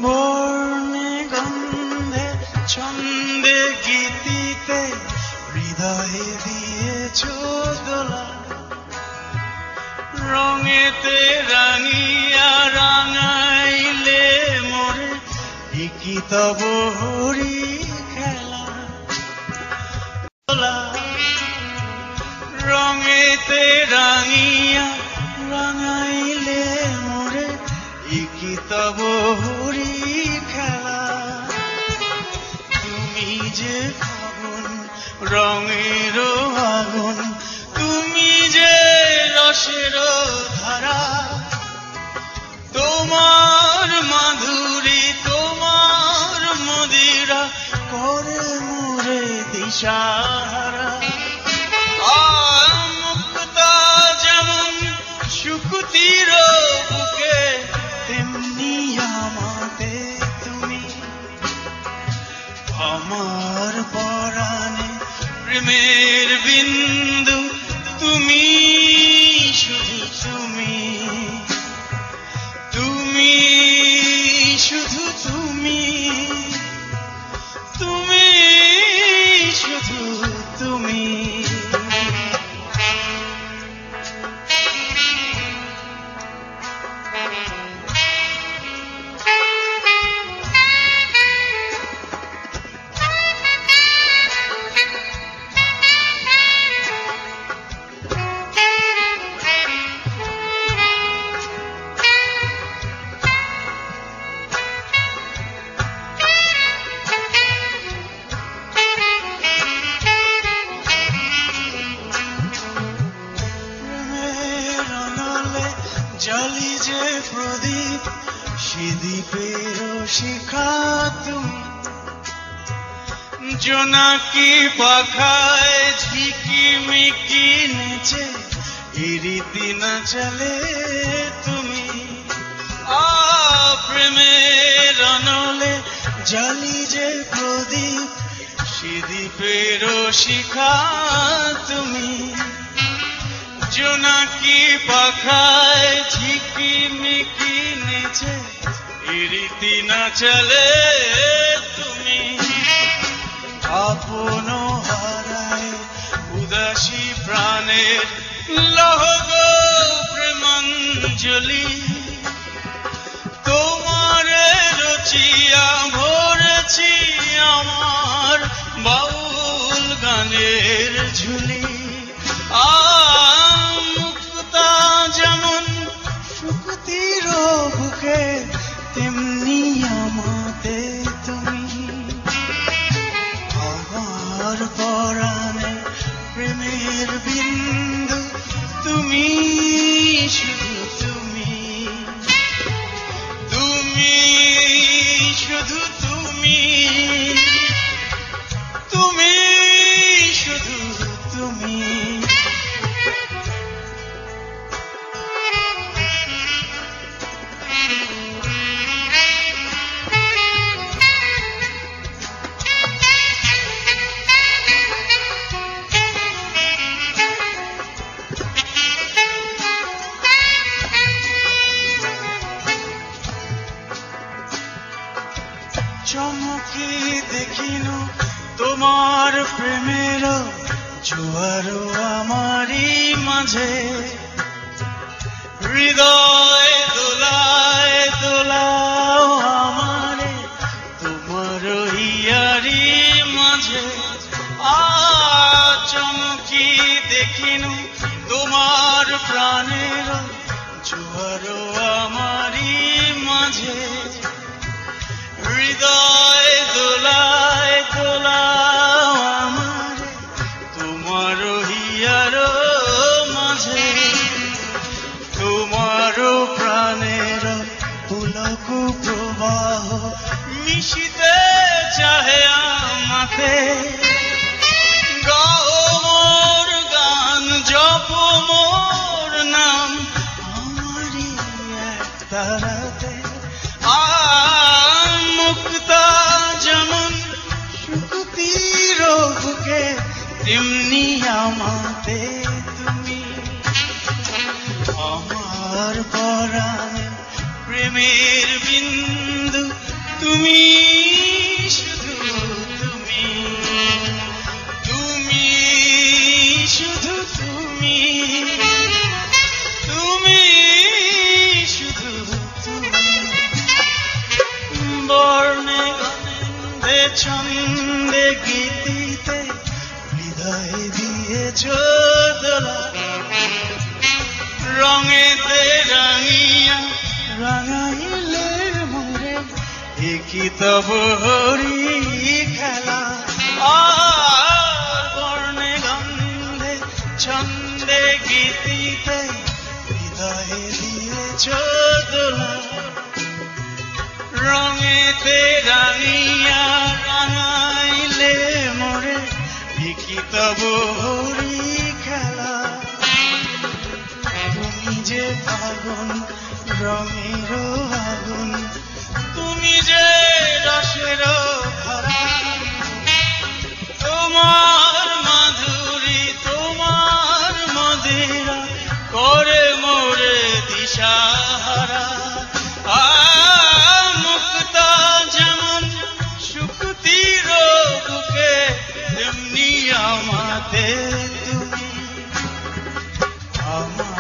বর্ণে গন্ধে ছন্দে গীতিতে হৃদয়ে দিয়েছ দোলা, রঙেতে রাঙিয়া রাঙাইলে মোরে কি তব হরি খেলা। রঙেতে রাঙিয়া রাঙাইলে মোরে কি তব হরি খেলা। তুমি যে ফাগুন রঙের আগুন, তুমি যে রসের ধারা, তোমার মাধুরী তোমার মদিরা করে মোরে দিশাহারা। মুক্তা যেমন শুকুতির বুকে, তেমনি আমাতে তুমি। আমার পরাণে প্রেমের বিন্দু তুমি, শুধু তুমি, তুমি শুধু তুমি, তুমি শুধু তুমি। জালি যে প্রদীপ, সে দ্বীপের শিখা তুমি। জোনাকি পাখায় ঝিকিমিকি নেচে রীতি না চলে তুমি। প্রেমের অনলে জালি যে প্রদীপ, সে দ্বীপের শিখা তুমি। জোনাকি পাখায় ঝিকিমিকি নেচে রীতি না চলে তুমি। আপন হারায় উদাসী প্রাণের লহগ প্রেমাঞ্জলি, তোমারে রচিয়া ভরেছি আমার বাউল গানের ঝুলি। মুক্তা যেমন শুকুতির বুকে, তেমনি আমাতে তুমি। আমার পরাণে প্রেমের বিন্দু তুমি, শুধু তুমি, তুমি শুধু তুমি, তুমি শুধু তুমি। চমকি দেখিনু তোমার প্রেমের জোয়ার আমারি মাঝে। হৃদয় দোলায় দোলাও আমারে তোমার হিয়ারি মাঝে। চমকি দেখিনু তোমার প্রাণের জোয়ার আমারি মাঝে। হৃদয় দোলায় দোলাও আমারে তোমার হিয়ার মাঝে। তোমার প্রাণের পুলক প্রবাহ মিশিতে চাহে আমাতে। গাও মোর গান, জপ মোর তেমনি আমাতে তুমি আমার পরাণে প্রেমের বিন্দু তুমি শুধু তুমি তুমি শুধু তুমি তুমি শুধু তুমি বর্ণে গন্ধে ছন্দে গীতিতে হৃদয় দিয়েছ দোলা রঙেতে রাঙিয়া রাঙাইলে মোরে একই তব হরি খেলা বর্ণে গন্ধে ছন্দে গীতিতে হৃদয় দিয়েছ দোলা রঙেতে রাঙিয়া রাঙাইলে মোরে একই তব হরি খেলা তুমি যে ফাগুন রঙের আগুন তুমি যে রসের ধারা তোমার মাধুরী তোমার মদিরা করে মোরে দিশাহারা মুক্তা যেমন শুকতির বুকে তেমনি আমাতে তুমি আমার